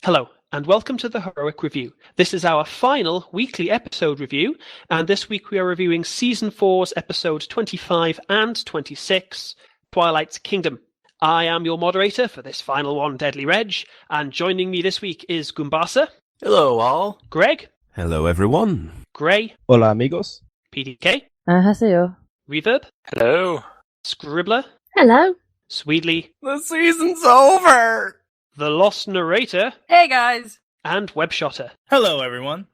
Hello, and welcome to the Heroic Review. This is our final weekly episode review, and this week we are reviewing Season 4's episodes 25 and 26, Twilight's Kingdom. I am your moderator for this final one, Deadlyreg, and joining me this week is Goombasa. Hello, all. Greg. Hello, everyone. Grey. Hola, amigos. PDK. Haseyo. Reverb. Hello. Scribbler. Hello. Swedely. The season's over! TheLostNarrator. Hey, guys. And Webshoter. Hello, everyone.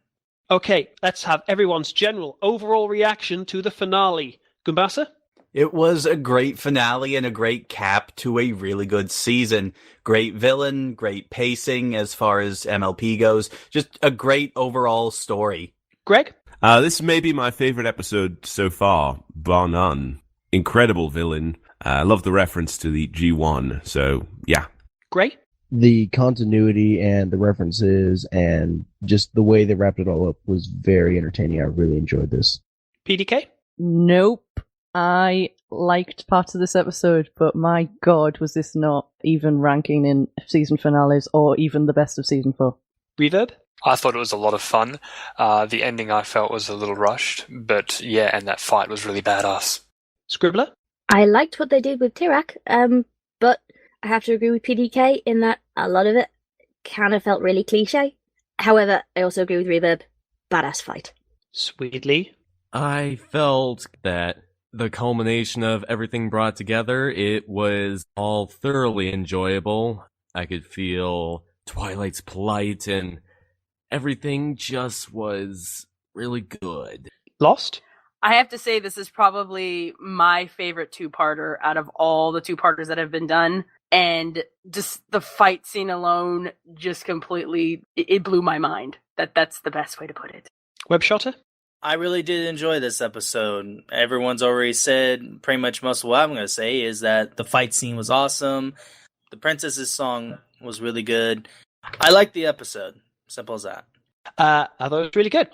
Okay, let's have everyone's general overall reaction to the finale. Goombasa? It was a great finale and a great cap to a really good season. Great villain, great pacing as far as MLP goes. Just a great overall story. Greg? This may be my favorite episode so far, bar none. Incredible villain. I love the reference to the G1, so yeah. Grey? The continuity and the references and just the way they wrapped it all up was very entertaining. I really enjoyed this. PDK? Nope. I liked parts of this episode, but my god, was this not even ranking in season finales or even the best of season 4. Reverb? I thought it was a lot of fun. The ending I felt was a little rushed, but yeah, and that fight was really badass. Scribbler? I liked what they did with Tirek, but I have to agree with PDK in that a lot of it kind of felt really cliche. However, I also agree with Reverb. Badass fight. Swedely? I felt that the culmination of everything brought together, it was all thoroughly enjoyable. I could feel Twilight's plight and everything just was really good. Lost? I have to say this is probably my favorite two-parter out of all the two-parters that have been done. And just the fight scene alone just completely, it blew my mind. That's the best way to put it. Webshoter? I really did enjoy this episode. Everyone's already said pretty much most of what I'm going to say is that the fight scene was awesome. The princess's song was really good. I liked the episode. Simple as that. I thought it was really good.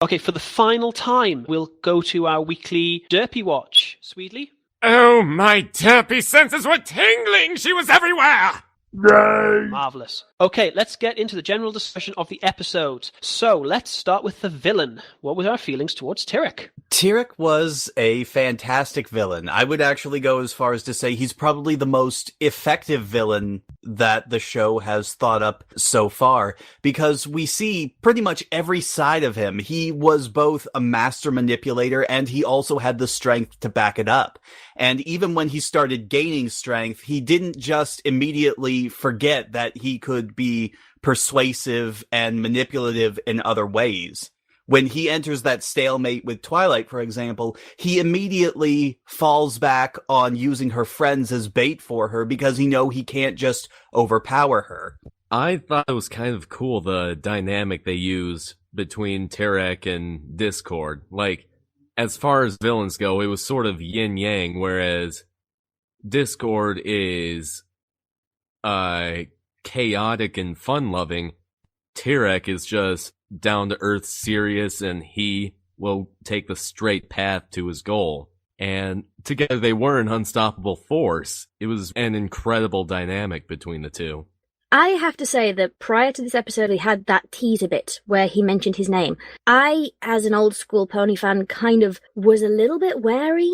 Okay, for the final time, we'll go to our weekly Derpy Watch. Swedely? Oh, my derpy senses were tingling! She was everywhere! Marvellous. Okay, let's get into the general discussion of the episode. So, let's start with the villain. What were our feelings towards Tirek? Tirek was a fantastic villain. I would actually go as far as to say he's probably the most effective villain that the show has thought up so far, because we see pretty much every side of him. He was both a master manipulator and he also had the strength to back it up. And even when he started gaining strength, he didn't just immediately forget that he could be persuasive and manipulative in other ways. When he enters that stalemate with Twilight, for example, he immediately falls back on using her friends as bait for her because he can't just overpower her. I thought it was kind of cool, the dynamic they use between Tirek and Discord. Like, as far as villains go, it was sort of yin-yang, whereas Discord is chaotic and fun-loving. Tirek is just down-to-earth serious, and he will take the straight path to his goal. And together they were an unstoppable force. It was an incredible dynamic between the two. I have to say that prior to this episode, we had that teaser bit where he mentioned his name. I, as an old school pony fan, kind of was a little bit wary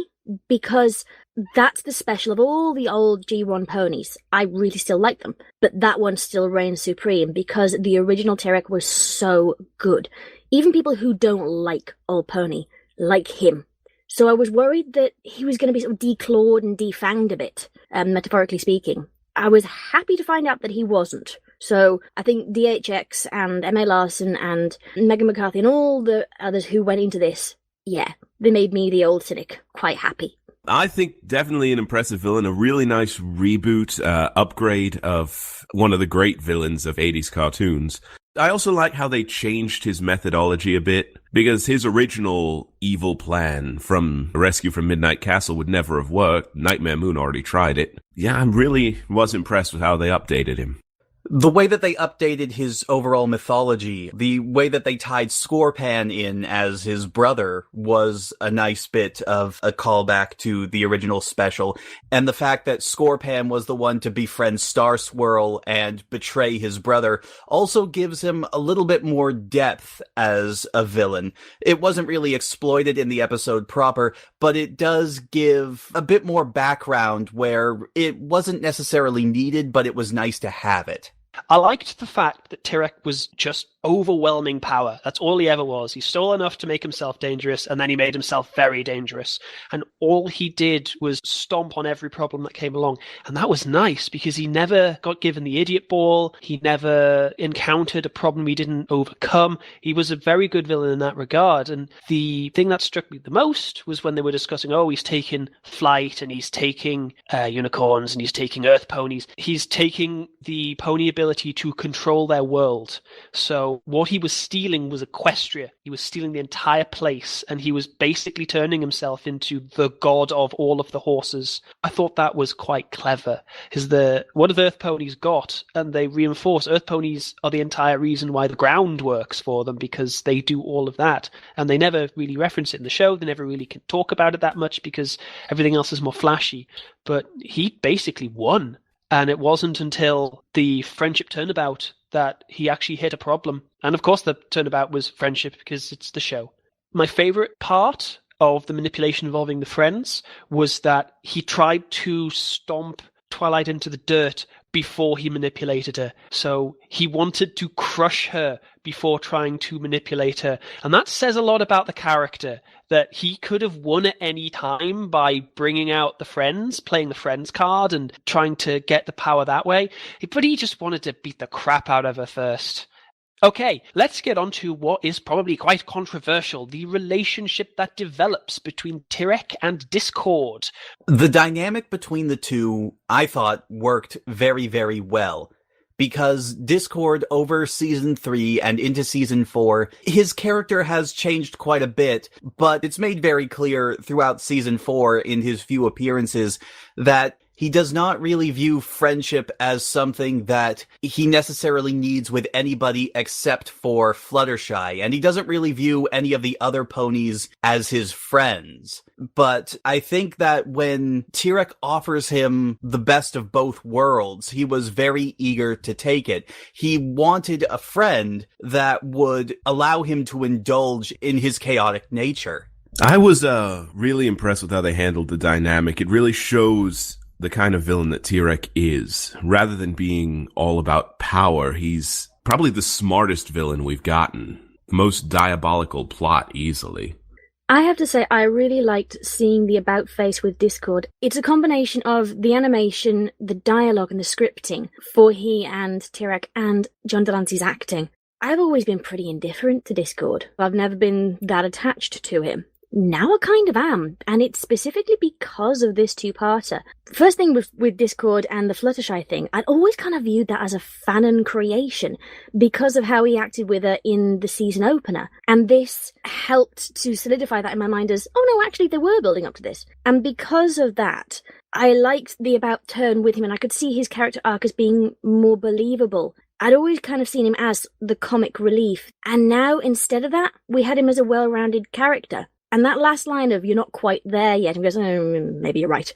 because that's the special of all the old G1 ponies. I really still like them, but that one still reigns supreme because the original Tirek was so good. Even people who don't like old pony like him. So I was worried that he was going to be sort of declawed and defanged a bit, metaphorically speaking. I was happy to find out that he wasn't. So I think DHX and M.A. Larson and Megan McCarthy and all the others who went into this, yeah, they made me, the old cynic, quite happy. I think definitely an impressive villain, a really nice reboot, upgrade of one of the great villains of 80s cartoons. I also like how they changed his methodology a bit, because his original evil plan from Rescue from Midnight Castle would never have worked. Nightmare Moon already tried it. Yeah, I really was impressed with how they updated him. The way that they updated his overall mythology, the way that they tied Scorpan in as his brother was a nice bit of a callback to the original special, and the fact that Scorpan was the one to befriend Star Swirl and betray his brother also gives him a little bit more depth as a villain. It wasn't really exploited in the episode proper, but it does give a bit more background where it wasn't necessarily needed, but it was nice to have it. I liked the fact that Tirek was just overwhelming power. That's all he ever was. He stole enough to make himself dangerous, and then he made himself very dangerous. And all he did was stomp on every problem that came along. And that was nice, because he never got given the idiot ball. He never encountered a problem he didn't overcome. He was a very good villain in that regard. And the thing that struck me the most was when they were discussing, oh, he's taking flight, and he's taking unicorns, and he's taking earth ponies. He's taking the pony ability to control their world. So what he was stealing was Equestria. He was stealing the entire place, and he was basically turning himself into the god of all of the horses. I thought that was quite clever. What have earth ponies got? And they reinforce earth ponies are the entire reason why the ground works for them, because they do all of that. And they never really reference it in the show. They never really can talk about it that much because everything else is more flashy. But he basically won. And it wasn't until the friendship turnabout that he actually hit a problem. And of course the turnabout was friendship, because it's the show. My favorite part of the manipulation involving the friends was that he tried to stomp Twilight into the dirt before he manipulated her. So he wanted to crush her before trying to manipulate her. And that says a lot about the character, that he could have won at any time by bringing out the friends, playing the friends card and trying to get the power that way. But he just wanted to beat the crap out of her first. Okay, let's get on to what is probably quite controversial, the relationship that develops between Tirek and Discord. The dynamic between the two, I thought, worked very, very well. Because Discord over Season 3 and into Season 4, his character has changed quite a bit, but it's made very clear throughout Season 4 in his few appearances that he does not really view friendship as something that he necessarily needs with anybody except for Fluttershy, and he doesn't really view any of the other ponies as his friends. But I think that when Tirek offers him the best of both worlds, he was very eager to take it. He wanted a friend that would allow him to indulge in his chaotic nature. I was really impressed with how they handled the dynamic. It really shows the kind of villain that Tirek is. Rather than being all about power, he's probably the smartest villain we've gotten. Most diabolical plot, easily. I have to say, I really liked seeing the about face with Discord. It's a combination of the animation, the dialogue, and the scripting for he and Tirek, and John Delancey's acting. I've always been pretty indifferent to Discord. I've never been that attached to him. Now I kind of am, and it's specifically because of this two-parter. First thing with Discord and the Fluttershy thing, I'd always kind of viewed that as a fanon creation because of how he acted with her in the season opener. And this helped to solidify that in my mind as, oh no, actually they were building up to this. And because of that, I liked the about turn with him, and I could see his character arc as being more believable. I'd always kind of seen him as the comic relief, and now instead of that, we had him as a well-rounded character. And that last line of, you're not quite there yet, and goes, oh, maybe you're right.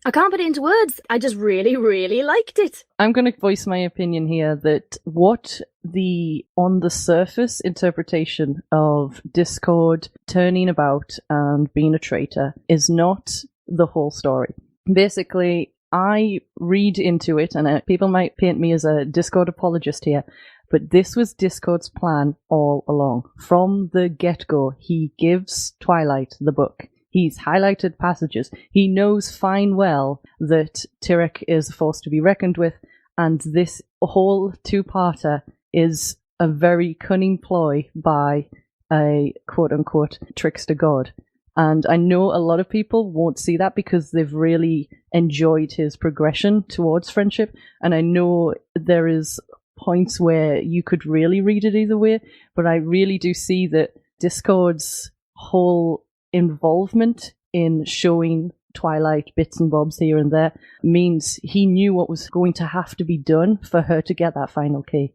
I can't put it into words. I just really, really liked it. I'm going to voice my opinion here that what the on the surface interpretation of Discord turning about and being a traitor is not the whole story. Basically, I read into it, and people might paint me as a Discord apologist here, but this was Discord's plan all along. From the get-go, he gives Twilight the book. He's highlighted passages. He knows fine well that Tirek is a force to be reckoned with, and this whole two-parter is a very cunning ploy by a quote-unquote trickster god. And I know a lot of people won't see that because they've really enjoyed his progression towards friendship, and I know there is points where you could really read it either way, but I really do see that Discord's whole involvement in showing Twilight, bits and bobs here and there, means he knew what was going to have to be done for her to get that final key.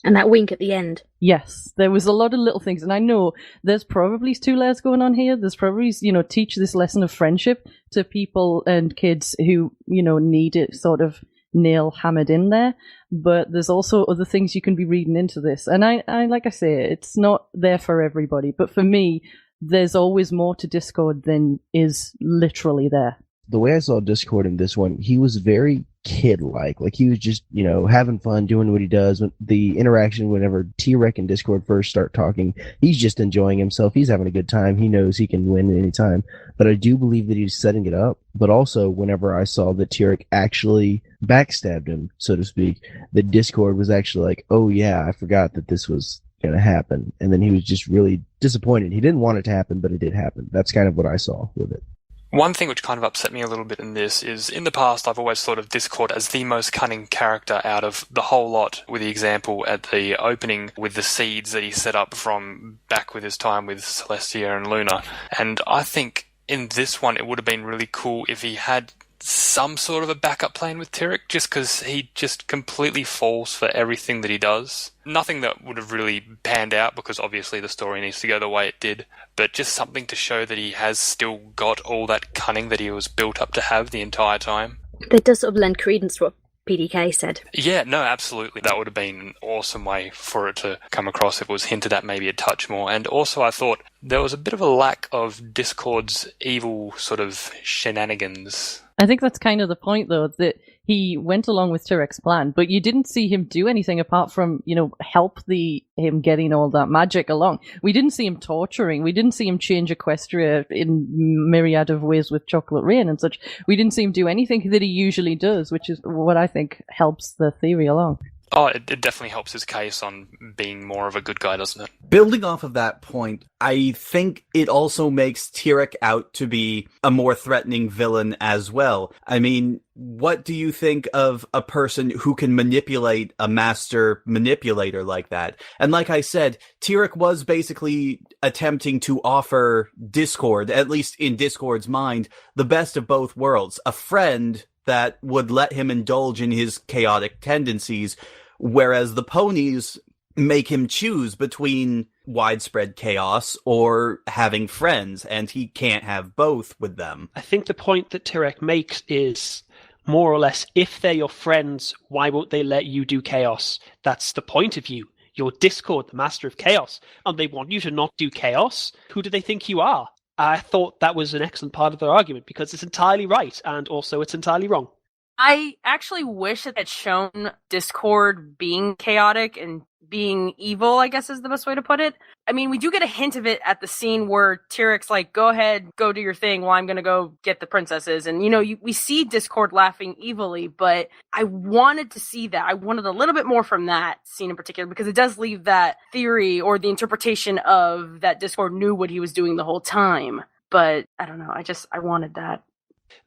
And that wink at the end. Yes, there was a lot of little things, and I know there's probably 2 layers going on here. There's probably, teach this lesson of friendship to people and kids who, need it sort of nail hammered in there. But there's also other things you can be reading into this. And I like I say, it's not there for everybody. But for me, there's always more to Discord than is literally there. The way I saw Discord in this one, he was very kid-like. Like, he was just, having fun, doing what he does. When the interaction, whenever Tirek and Discord first start talking, he's just enjoying himself. He's having a good time. He knows he can win at any time. But I do believe that he's setting it up. But also, whenever I saw that Tirek actually backstabbed him, so to speak, that Discord was actually like, oh yeah, I forgot that this was going to happen. And then he was just really disappointed. He didn't want it to happen, but it did happen. That's kind of what I saw with it. One thing which kind of upset me a little bit in this is, in the past, I've always thought of Discord as the most cunning character out of the whole lot, with the example at the opening with the seeds that he set up from back with his time with Celestia and Luna. And I think in this one, it would have been really cool if he had some sort of a backup plan with Tirek, just because he just completely falls for everything that he does. Nothing that would have really panned out, because obviously the story needs to go the way it did, but just something to show that he has still got all that cunning that he was built up to have the entire time. That does sort of lend credence to what PDK said. Yeah, no, absolutely. That would have been an awesome way for it to come across if it was hinted at maybe a touch more. And also I thought there was a bit of a lack of Discord's evil sort of shenanigans. I think that's kind of the point, though, that he went along with Tirek's plan, but you didn't see him do anything apart from, help him getting all that magic along. We didn't see him torturing. We didn't see him change Equestria in myriad of ways with Chocolate Rain and such. We didn't see him do anything that he usually does, which is what I think helps the theory along. Oh, it definitely helps his case on being more of a good guy, doesn't it? Building off of that point, I think it also makes Tirek out to be a more threatening villain as well. I mean, what do you think of a person who can manipulate a master manipulator like that? And like I said, Tirek was basically attempting to offer Discord, at least in Discord's mind, the best of both worlds. A friend that would let him indulge in his chaotic tendencies, whereas the ponies make him choose between widespread chaos or having friends, and he can't have both with them. I think the point that Tirek makes is more or less, if they're your friends, why won't they let you do chaos? That's the point of you. You're Discord, the master of chaos, and they want you to not do chaos. Who do they think you are? I thought that was an excellent part of their argument, because it's entirely right, and also it's entirely wrong. I actually wish it had shown Discord being chaotic and being evil, I guess is the best way to put it. I mean, we do get a hint of it at the scene where Tirek's like, go ahead, go do your thing while I'm going to go get the princesses. And, we see Discord laughing evilly, but I wanted to see that. I wanted a little bit more from that scene in particular, because it does leave that theory or the interpretation of that Discord knew what he was doing the whole time. But I don't know. I wanted that.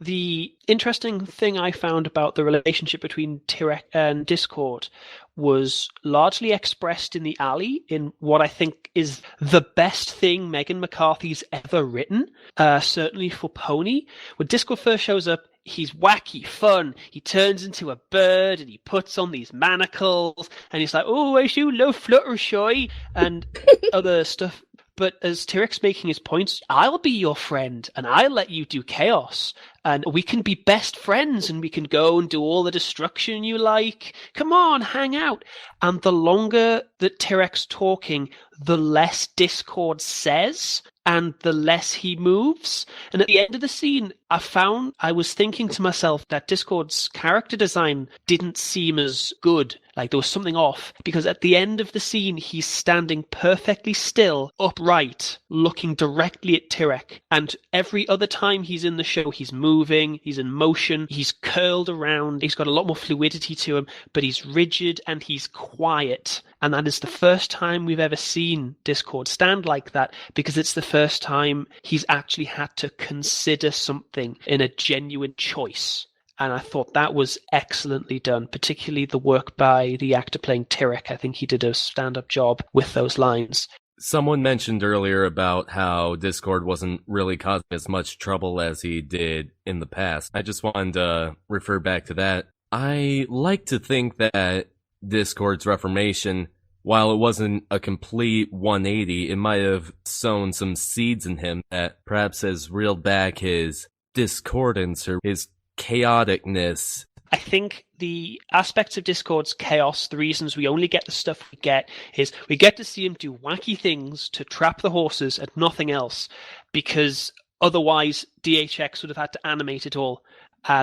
The interesting thing I found about the relationship between Tirek and Discord was largely expressed in the alley in what I think is the best thing Megan McCarthy's ever written, certainly for Pony. When Discord first shows up, he's wacky, fun. He turns into a bird and he puts on these manacles and he's like, oh, I do love Fluttershy and other stuff. But as Tirek's making his points, I'll be your friend and I'll let you do chaos. And we can be best friends and we can go and do all the destruction you like. Come on, hang out. And the longer that Tirek's talking, the less Discord says and the less he moves. And at the end of the scene, I was thinking to myself that Discord's character design didn't seem as good. Like there was something off, because at the end of the scene, he's standing perfectly still, upright, looking directly at Tirek. And every other time he's in the show, he's moving, he's in motion, he's curled around, he's got a lot more fluidity to him, but he's rigid and he's quiet. And that is the first time we've ever seen Discord stand like that, because it's the first time he's actually had to consider something in a genuine choice. And I thought that was excellently done, particularly the work by the actor playing Tirek. I think he did a stand-up job with those lines. Someone mentioned earlier about how Discord wasn't really causing as much trouble as he did in the past. I just wanted to refer back to that. I like to think that Discord's reformation, while it wasn't a complete 180, it might have sown some seeds in him that perhaps has reeled back his discordance or his chaoticness. I think the aspects of Discord's chaos, the reasons we only get the stuff we get, is we get to see him do wacky things to trap the horses and nothing else, because otherwise DHX would have had to animate it all.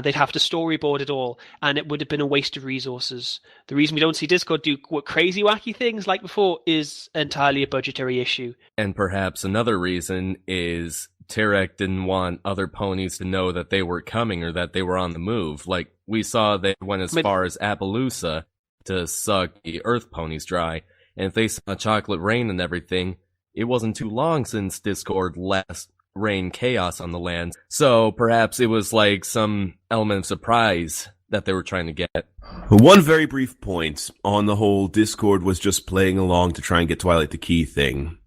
They'd have to storyboard it all, and it would have been a waste of resources. The reason we don't see Discord do crazy, wacky things like before is entirely a budgetary issue. And perhaps another reason is Tirek didn't want other ponies to know that they were coming or that they were on the move. Like, we saw they went as far as Appaloosa to suck the Earth ponies dry, and if they saw Chocolate Rain and everything, it wasn't too long since Discord last rain chaos on the land, so perhaps it was like some element of surprise that they were trying to get. One very brief point on the whole Discord was just playing along to try and get Twilight the key thing.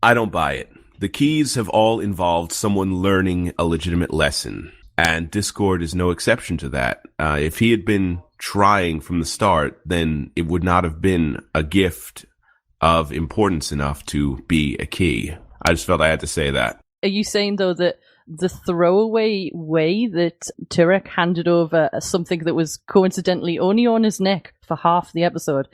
I don't buy it. The keys have all involved someone learning a legitimate lesson, and Discord is no exception to that. If he had been trying from the start, then it would not have been a gift of importance enough to be a key. I just felt I had to say that. Are you saying, though, that the throwaway way that Tirek handed over something that was coincidentally only on his neck for half the episode,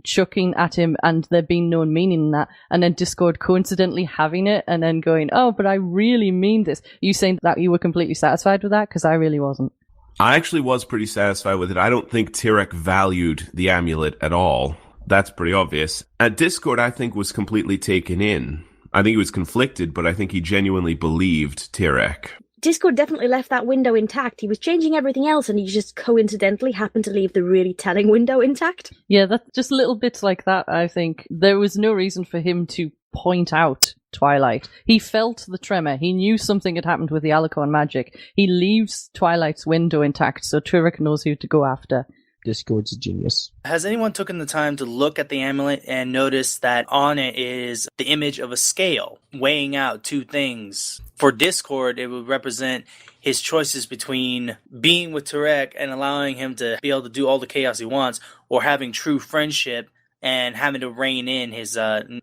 chucking at him and there being no meaning in that, and then Discord coincidentally having it and then going, oh, but I really mean this. Are you saying that you were completely satisfied with that? Because I really wasn't. I actually was pretty satisfied with it. I don't think Tirek valued the amulet at all. That's pretty obvious. At Discord, I think, was completely taken in. I think he was conflicted, but I think he genuinely believed Tirek. Discord definitely left that window intact. He was changing everything else, and he just coincidentally happened to leave the really telling window intact. Yeah, that's just little bits like that, I think. There was no reason for him to point out Twilight. He felt the tremor. He knew something had happened with the Alicorn magic. He leaves Twilight's window intact, so Tirek knows who to go after. Discord's a genius. Has anyone taken the time to look at the amulet and notice that on it is the image of a scale weighing out two things? For Discord, it would represent his choices between being with Tirek and allowing him to be able to do all the chaos he wants, or having true friendship and having to rein in his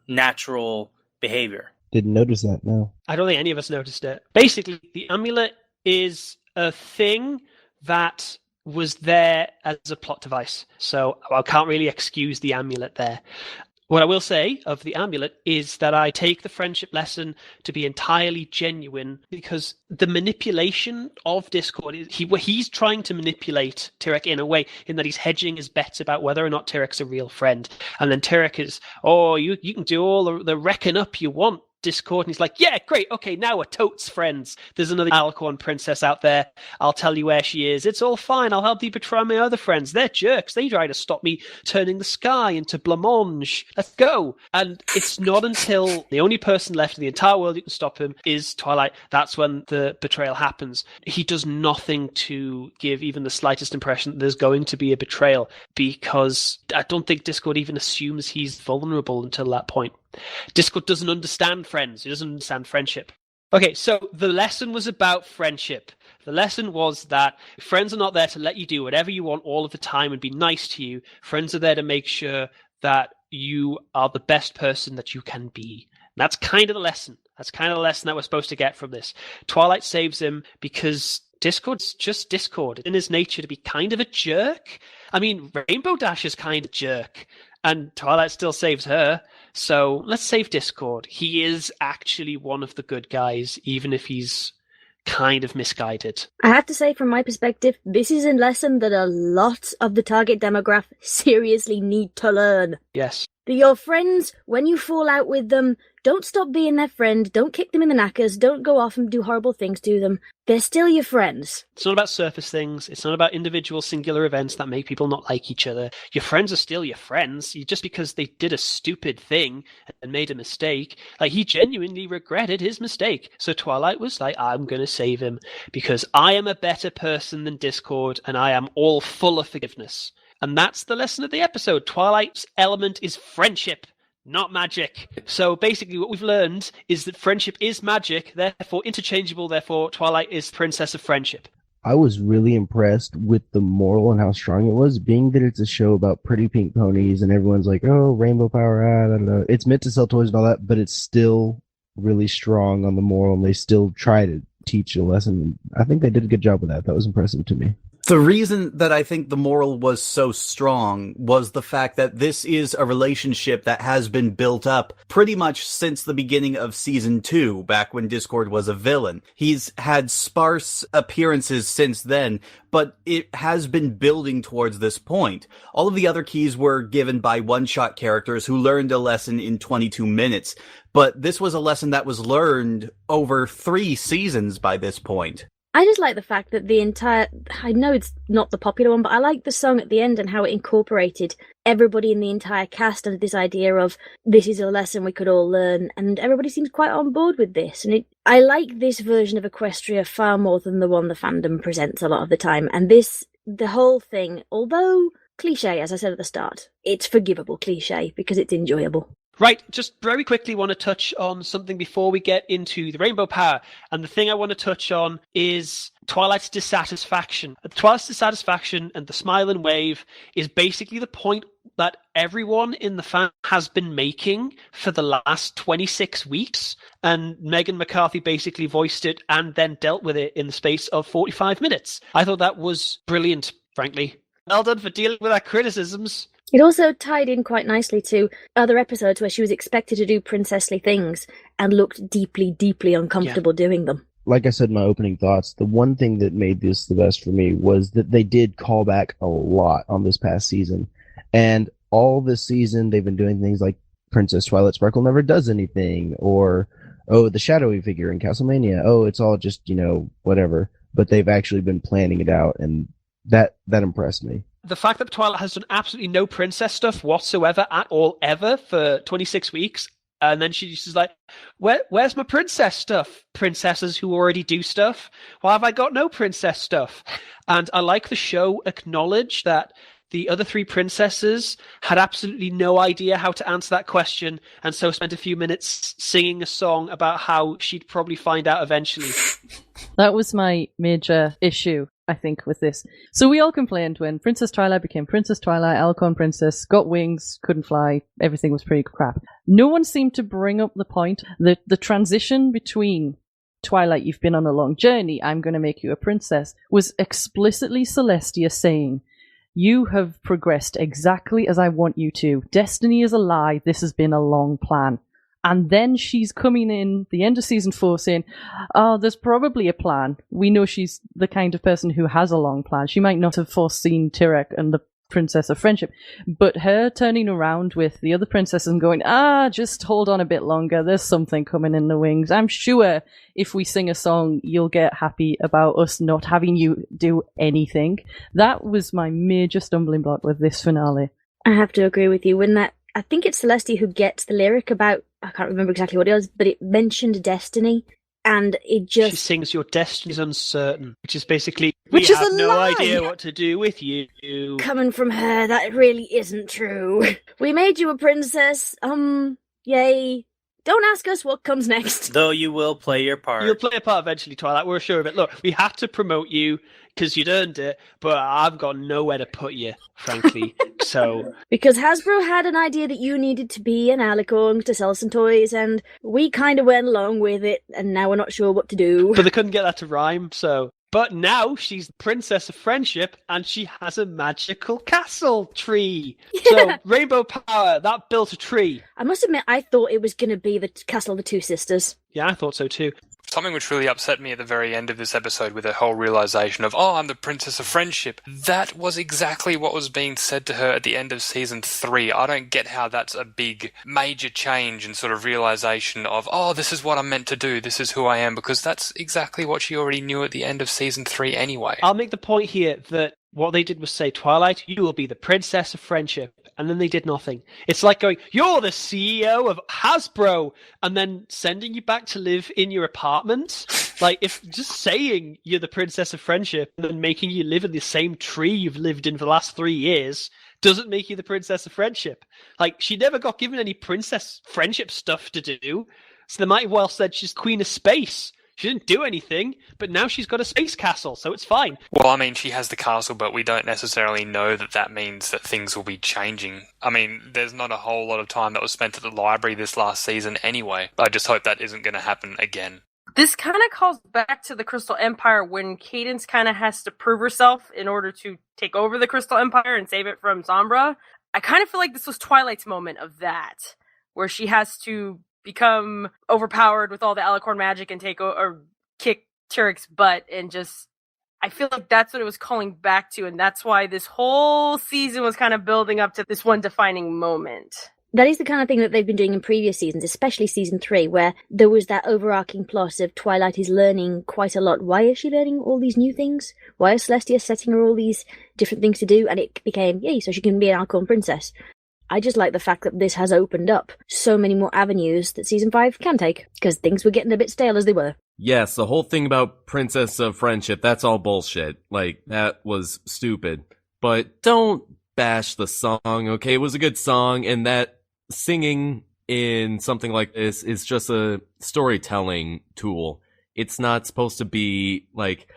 natural behavior. Didn't notice that, no. I don't think any of us noticed it. Basically, the amulet is a thing that was there as a plot device, so I can't really excuse the amulet there. What I will say of the amulet is that I take the friendship lesson to be entirely genuine, because the manipulation of Discord, he's trying to manipulate Tirek in a way, in that he's hedging his bets about whether or not Tirek's a real friend. And then Tirek is, oh, you can do all the reckon up you want, Discord, and he's like, yeah, great, okay, now we're totes friends. There's another Alicorn princess out there. I'll tell you where she is. It's all fine. I'll help you betray my other friends. They're jerks. They try to stop me turning the sky into blancmange. Let's go. And it's not until the only person left in the entire world who can stop him is Twilight. That's when the betrayal happens. He does nothing to give even the slightest impression that there's going to be a betrayal, because I don't think Discord even assumes he's vulnerable until that point. Discord doesn't understand friends. He doesn't understand friendship. Okay, so the lesson was about friendship. The lesson was that friends are not there to let you do whatever you want all of the time and be nice to you. Friends are there to make sure that you are the best person that you can be. And that's kind of the lesson. That's kind of the lesson that we're supposed to get from this. Twilight saves him because Discord's just Discord. It's in his nature to be kind of a jerk. I mean, Rainbow Dash is kind of a jerk, and Twilight still saves her. So let's save Discord. He is actually one of the good guys, even if he's kind of misguided. I have to say, from my perspective, this is a lesson that a lot of the target demographic seriously need to learn. Yes. That your friends, when you fall out with them, don't stop being their friend, don't kick them in the knackers, don't go off and do horrible things to them. They're still your friends. It's not about surface things. It's not about individual singular events that make people not like each other. Your friends are still your friends. Just because they did a stupid thing and made a mistake, like, he genuinely regretted his mistake. So Twilight was like, I'm going to save him because I am a better person than Discord and I am all full of forgiveness. And that's the lesson of the episode. Twilight's element is friendship, not magic. So basically what we've learned is that friendship is magic, therefore interchangeable, therefore Twilight is Princess of Friendship. I was really impressed with the moral and how strong it was, being that it's a show about pretty pink ponies and everyone's like, oh, rainbow power, I don't know. It's meant to sell toys and all that, but it's still really strong on the moral, and they still try to teach a lesson. I think they did a good job with that. That was impressive to me. The reason that I think the moral was so strong was the fact that this is a relationship that has been built up pretty much since the beginning of season 2, back when Discord was a villain. He's had sparse appearances since then, but it has been building towards this point. All of the other keys were given by one-shot characters who learned a lesson in 22 minutes, but this was a lesson that was learned over 3 seasons by this point. I just like the fact that I know it's not the popular one, but I like the song at the end and how it incorporated everybody in the entire cast under this idea of this is a lesson we could all learn, and everybody seems quite on board with this. And I like this version of Equestria far more than the one the fandom presents a lot of the time. And the whole thing, although cliche, as I said at the start, it's forgivable cliche because it's enjoyable. Right, just very quickly want to touch on something before we get into the Rainbow Power. And the thing I want to touch on is Twilight's dissatisfaction. Twilight's dissatisfaction and the smile and wave is basically the point that everyone in the fan has been making for the last 26 weeks. And Megan McCarthy basically voiced it and then dealt with it in the space of 45 minutes. I thought that was brilliant, frankly. Well done for dealing with our criticisms. It also tied in quite nicely to other episodes where she was expected to do princessly things and looked deeply, deeply uncomfortable doing them. Like I said in my opening thoughts, the one thing that made this the best for me was that they did call back a lot on this past season. And all this season, they've been doing things like Princess Twilight Sparkle never does anything, or, oh, the shadowy figure in Castlemania, oh, it's all just, whatever. But they've actually been planning it out, and that impressed me. The fact that Twilight has done absolutely no princess stuff whatsoever at all ever for 26 weeks, and then she's like, where's my princess stuff? Princesses who already do stuff? Why have I got no princess stuff? And I like the show acknowledge that the other 3 princesses had absolutely no idea how to answer that question, and so spent a few minutes singing a song about how she'd probably find out eventually. That was my major issue, I think, with this. So we all complained when Princess Twilight became Princess Twilight, Alcorn Princess, got wings, couldn't fly, everything was pretty crap. No one seemed to bring up the point that the transition between Twilight, you've been on a long journey, I'm going to make you a princess, was explicitly Celestia saying, you have progressed exactly as I want you to. Destiny is a lie. This has been a long plan. And then she's coming in the end of season 4 saying, oh, there's probably a plan. We know she's the kind of person who has a long plan. She might not have foreseen Tirek and the Princess of Friendship, but her turning around with the other princesses and going, just hold on a bit longer. There's something coming in the wings. I'm sure if we sing a song, you'll get happy about us not having you do anything. That was my major stumbling block with this finale. I have to agree with you. I think it's Celestia who gets the lyric about, I can't remember exactly what it was, but it mentioned destiny. And it just... She sings, your destiny's uncertain, which is basically, which we is have a no lie. idea what to do with you. Coming from her, that really isn't true. We made you a princess, yay. Don't ask us what comes next. Though you will play your part. You'll play a part eventually, Twilight, we're sure of it. Look, we had to promote you because you'd earned it, but I've got nowhere to put you, frankly. So because Hasbro had an idea that you needed to be an alicorn to sell some toys, and we kind of went along with it, and now we're not sure what to do. But they couldn't get that to rhyme, so... But now she's the Princess of Friendship, and she has a magical castle tree. Yeah. So, Rainbow Power, that built a tree. I must admit, I thought it was going to be the Castle of the Two Sisters. Yeah, I thought so too. Something which really upset me at the very end of this episode with the whole realization of, I'm the Princess of Friendship. That was exactly what was being said to her at the end of Season 3. I don't get how that's a big, major change and sort of realization of, this is what I'm meant to do, this is who I am, because that's exactly what she already knew at the end of Season 3 anyway. I'll make the point here that what they did was say, Twilight, you will be the Princess of Friendship. And then they did nothing. It's like going, you're the CEO of Hasbro, and then sending you back to live in your apartment. Like, if just saying you're the Princess of Friendship and then making you live in the same tree you've lived in for the last 3 years doesn't make you the Princess of Friendship. Like, she never got given any Princess Friendship stuff to do, so they might have well said she's Queen of Space. She didn't do anything, but now she's got a space castle, so it's fine. Well, I mean, she has the castle, but we don't necessarily know that means that things will be changing. I mean, there's not a whole lot of time that was spent at the library this last season anyway. I just hope that isn't going to happen again. This kind of calls back to the Crystal Empire when Cadence kind of has to prove herself in order to take over the Crystal Empire and save it from Sombra. I kind of feel like this was Twilight's moment of that, where she has to become overpowered with all the Alicorn magic and kick Tirek's butt, and just, I feel like that's what it was calling back to, and that's why this whole season was kind of building up to this one defining moment. That is the kind of thing that they've been doing in previous seasons, especially season 3, where there was that overarching plot of Twilight is learning quite a lot. Why is she learning all these new things? Why is Celestia setting her all these different things to do? And it became, yay, so she can be an Alicorn princess. I just like the fact that this has opened up so many more avenues that Season 5 can take, because things were getting a bit stale as they were. Yes, the whole thing about Princess of Friendship, that's all bullshit. Like, that was stupid. But don't bash the song, okay? It was a good song, and that singing in something like this is just a storytelling tool. It's not supposed to be like,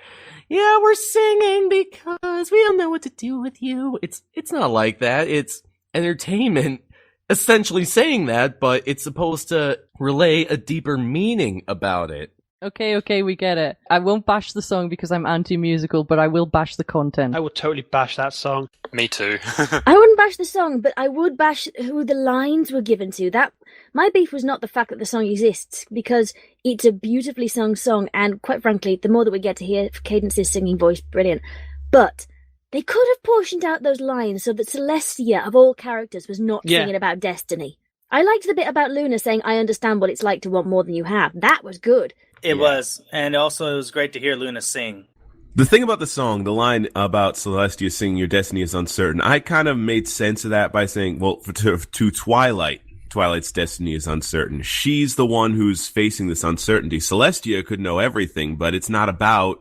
yeah, we're singing because we don't know what to do with you. It's not like that. It's entertainment essentially saying that, but it's supposed to relay a deeper meaning about it. Okay, we get it. I won't bash the song because I'm anti-musical, but I will bash the content. I would totally bash that song. Me too. I wouldn't bash the song, but I would bash who the lines were given to. My beef was not the fact that the song exists, because it's a beautifully sung song, and quite frankly, the more that we get to hear Cadence's singing voice, brilliant. But they could have portioned out those lines so that Celestia, of all characters, was not singing about destiny. I liked the bit about Luna saying, I understand what it's like to want more than you have. That was good. It was. And also it was great to hear Luna sing. The thing about the song, the line about Celestia singing your destiny is uncertain, I kind of made sense of that by saying, well, to Twilight's destiny is uncertain. She's the one who's facing this uncertainty. Celestia could know everything, but it's not about,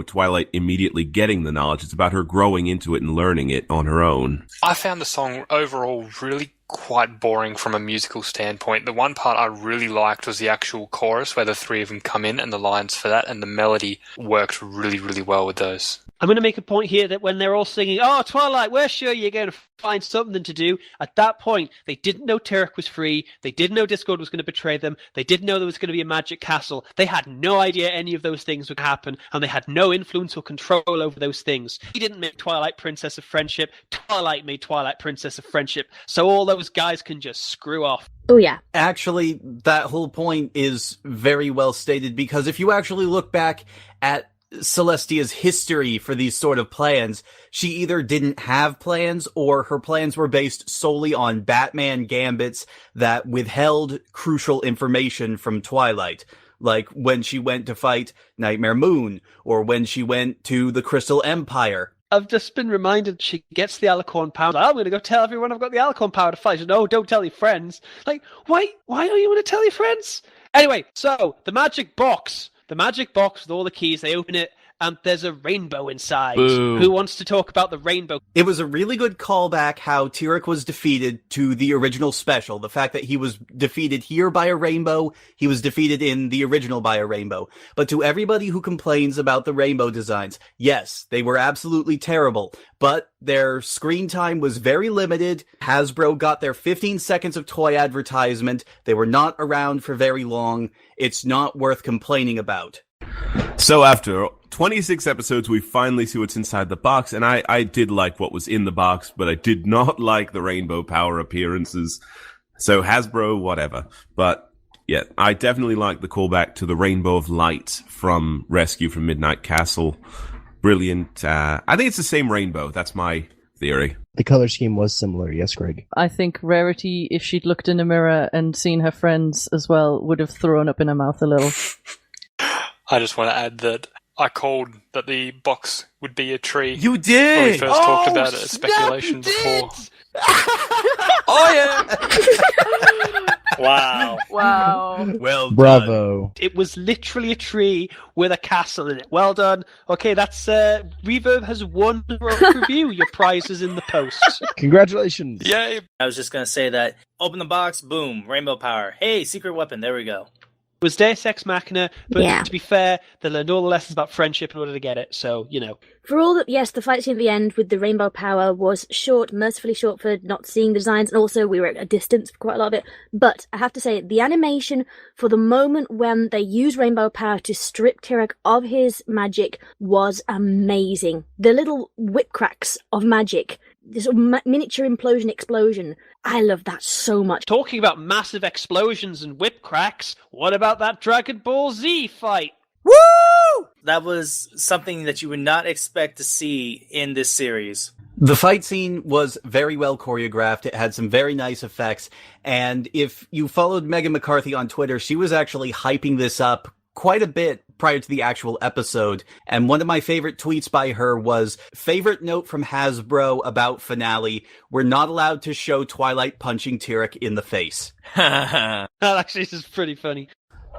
Twilight immediately getting the knowledge. It's about her growing into it and learning it on her own. I found the song overall really quite boring from a musical standpoint. The one part I really liked was the actual chorus where the three of them come in and the lines for that, and the melody worked really, really well with those. I'm going to make a point here that when they're all singing, oh, Twilight, we're sure you're going to find something to do. At that point, they didn't know Tirek was free. They didn't know Discord was going to betray them. They didn't know there was going to be a magic castle. They had no idea any of those things would happen, and they had no influence or control over those things. He didn't make Twilight Princess of Friendship. Twilight made Twilight Princess of Friendship. So all those guys can just screw off. Oh, yeah. Actually, that whole point is very well stated, because if you actually look back at Celestia's history for these sort of plans, she either didn't have plans or her plans were based solely on Batman gambits that withheld crucial information from Twilight. Like when she went to fight Nightmare Moon, or when she went to the Crystal Empire. I've just been reminded she gets the Alicorn power. Like, I'm going to go tell everyone I've got the Alicorn power to fight. And, no, don't tell your friends. Like, why don't you want to tell your friends? Anyway, so the magic box. The magic box with all the keys, they open it, and there's a rainbow inside. Boo. Who wants to talk about the rainbow? It was a really good callback how Tirek was defeated to the original special. The fact that he was defeated here by a rainbow, he was defeated in the original by a rainbow. But to everybody who complains about the rainbow designs, yes, they were absolutely terrible, but their screen time was very limited. Hasbro got their 15 seconds of toy advertisement. They were not around for very long. It's not worth complaining about. So after 26 episodes, we finally see what's inside the box, and I did like what was in the box, but I did not like the rainbow power appearances. So Hasbro, whatever. But yeah, I definitely like the callback to the Rainbow of Light from Rescue from Midnight Castle. Brilliant. I think it's the same rainbow. That's my theory. The color scheme was similar, yes, Greg. I think Rarity, if she'd looked in a mirror and seen her friends as well, would have thrown up in her mouth a little. I just want to add that I called that the box would be a tree. You did! When we first talked about it as speculation before. Oh, yeah! Wow. Wow. Well done. Bravo. It was literally a tree with a castle in it. Well done. Okay, that's Reverb has won the heroic review. Your prize is in the post. Congratulations. Yay! I was just going to say that. Open the box, boom, rainbow power. Hey, secret weapon, there we go. It was Deus Ex Machina, but Yeah. to be fair, they learned all the lessons about friendship in order to get it. So, you know. For all that, yes, the fight scene at the end with the rainbow power was short, mercifully short for not seeing the designs, and also we were at a distance for quite a lot of it. But I have to say, the animation for the moment when they use rainbow power to strip Tirek of his magic was amazing. The little whip cracks of magic, this sort of miniature explosion. I love that so much. Talking about massive explosions and whip cracks, what about that Dragon Ball Z fight? Woo! That was something that you would not expect to see in this series. The fight scene was very well choreographed. It had some very nice effects. And if you followed Megan McCarthy on Twitter, she was actually hyping this up quite a bit prior to the actual episode. And one of my favorite tweets by her was, favorite note from Hasbro about finale, we're not allowed to show Twilight punching Tirek in the face. That actually is pretty funny.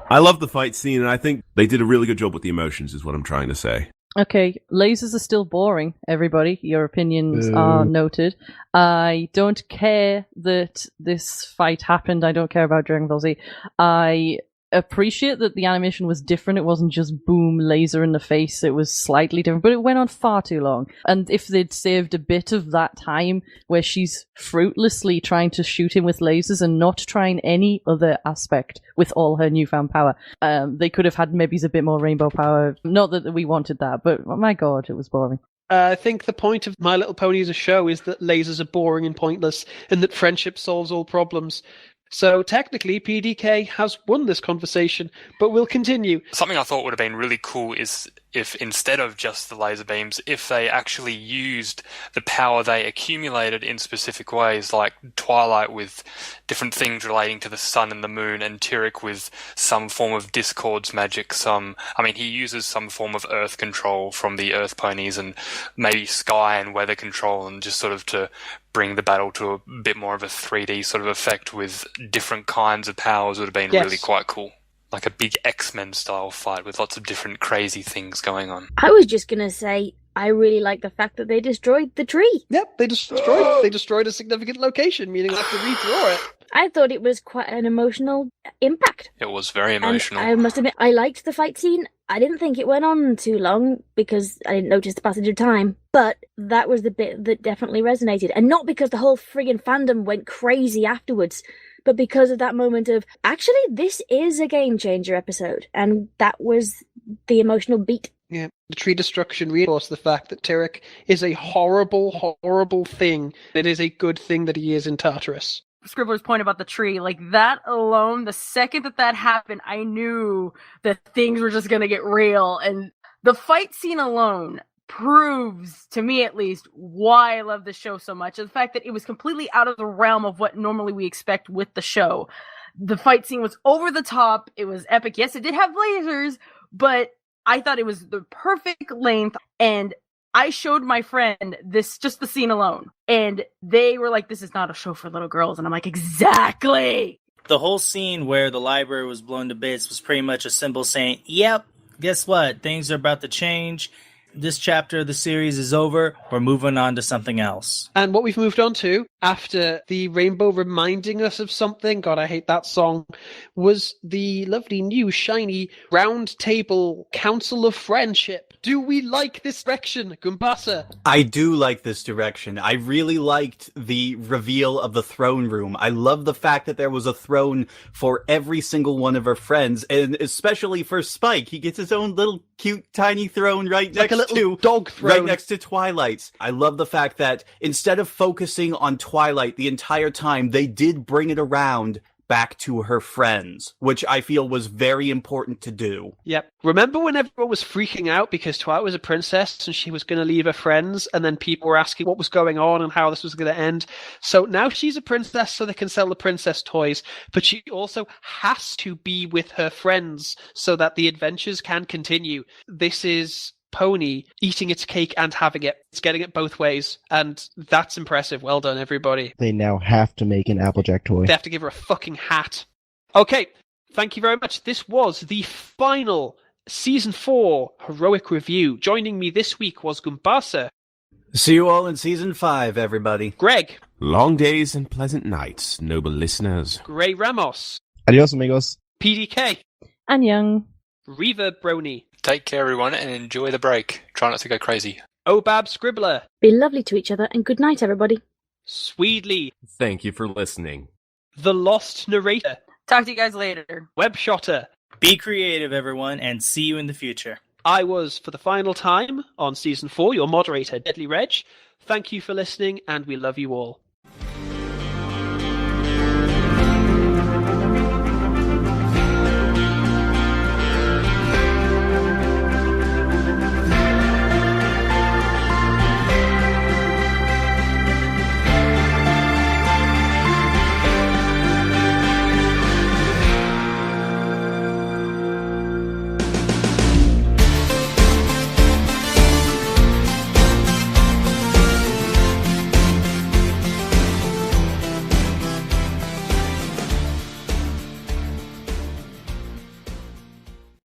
I love the fight scene, and I think they did a really good job with the emotions, is what I'm trying to say. Okay, lasers are still boring, everybody. Your opinions are noted. I don't care that this fight happened. I don't care about Dragon Ball Z. I appreciate that the animation was different. It wasn't just boom, laser in the face. It was slightly different, but it went on far too long. And if they'd saved a bit of that time where she's fruitlessly trying to shoot him with lasers and not trying any other aspect with all her newfound power, they could have had maybe a bit more rainbow power. Not that we wanted that, but oh my god, it was boring. I think the point of My Little Pony as a show is that lasers are boring and pointless, and that friendship solves all problems. So technically, PDK has won this conversation, but we'll continue. Something I thought would have been really cool is if instead of just the laser beams, if they actually used the power they accumulated in specific ways, like Twilight with different things relating to the sun and the moon, and Tirek with some form of Discord's magic. He uses some form of earth control from the earth ponies, and maybe sky and weather control, and just sort of to bring the battle to a bit more of a 3D sort of effect with different kinds of powers would have been really quite cool. Like a big X-Men style fight with lots of different crazy things going on. I was just going to say, I really like the fact that they destroyed the tree. Yep, they destroyed a significant location, meaning I have to redraw it. I thought it was quite an emotional impact. It was very emotional. And I must admit, I liked the fight scene. I didn't think it went on too long because I didn't notice the passage of time. But that was the bit that definitely resonated. And not because the whole friggin' fandom went crazy afterwards, but because of that moment of, actually, this is a game changer episode. And that was the emotional beat. Yeah, the tree destruction reinforced the fact that Tirek is a horrible, horrible thing. It is a good thing that he is in Tartarus. Scribbler's point about the tree, like that alone, the second that happened, I knew that things were just going to get real. And the fight scene alone proves, to me at least, why I love the show so much. And the fact that it was completely out of the realm of what normally we expect with the show. The fight scene was over the top. It was epic. Yes, it did have lasers, but I thought it was the perfect length. And I showed my friend this, just the scene alone, and they were like, this is not a show for little girls. And I'm like, exactly. The whole scene where the library was blown to bits was pretty much a symbol saying, yep, guess what? Things are about to change. This chapter of the series is over. We're moving on to something else. And what we've moved on to, after the rainbow reminding us of something, God, I hate that song, was the lovely new shiny round table Council of Friendship. Do we like this direction, Goombasa? I do like this direction. I really liked the reveal of the throne room. I love the fact that there was a throne for every single one of her friends, and especially for Spike. He gets his own little cute tiny throne right like next a little to dog throne. Right next to Twilight's. I love the fact that instead of focusing on Twilight the entire time, they did bring it around back to her friends, which I feel was very important to do. Yep. Remember when everyone was freaking out because Twilight was a princess and she was going to leave her friends, and then people were asking what was going on and how this was going to end? So now she's a princess, so they can sell the princess toys, but she also has to be with her friends so that the adventures can continue. This is pony eating its cake and having it. It's getting it both ways, and that's impressive. Well done, everybody. They now have to make an Applejack toy. They have to give her a fucking hat. Okay, thank you very much. This was the final Season 4 Heroic Review. Joining me this week was Goombasa. See you all in Season 5, everybody. Greg. Long days and pleasant nights, noble listeners. GreyRamos. Adios, amigos. PDK. And Young. Reverb Brony. Take care, everyone, and enjoy the break. Try not to go crazy. Obab Scribbler. Be lovely to each other, and good night, everybody. Swedely. Thank you for listening. TheLostNarrator. Talk to you guys later. Webshoter. Be creative, everyone, and see you in the future. I was, for the final time on Season 4, your moderator, Deadlyreg. Thank you for listening, and we love you all.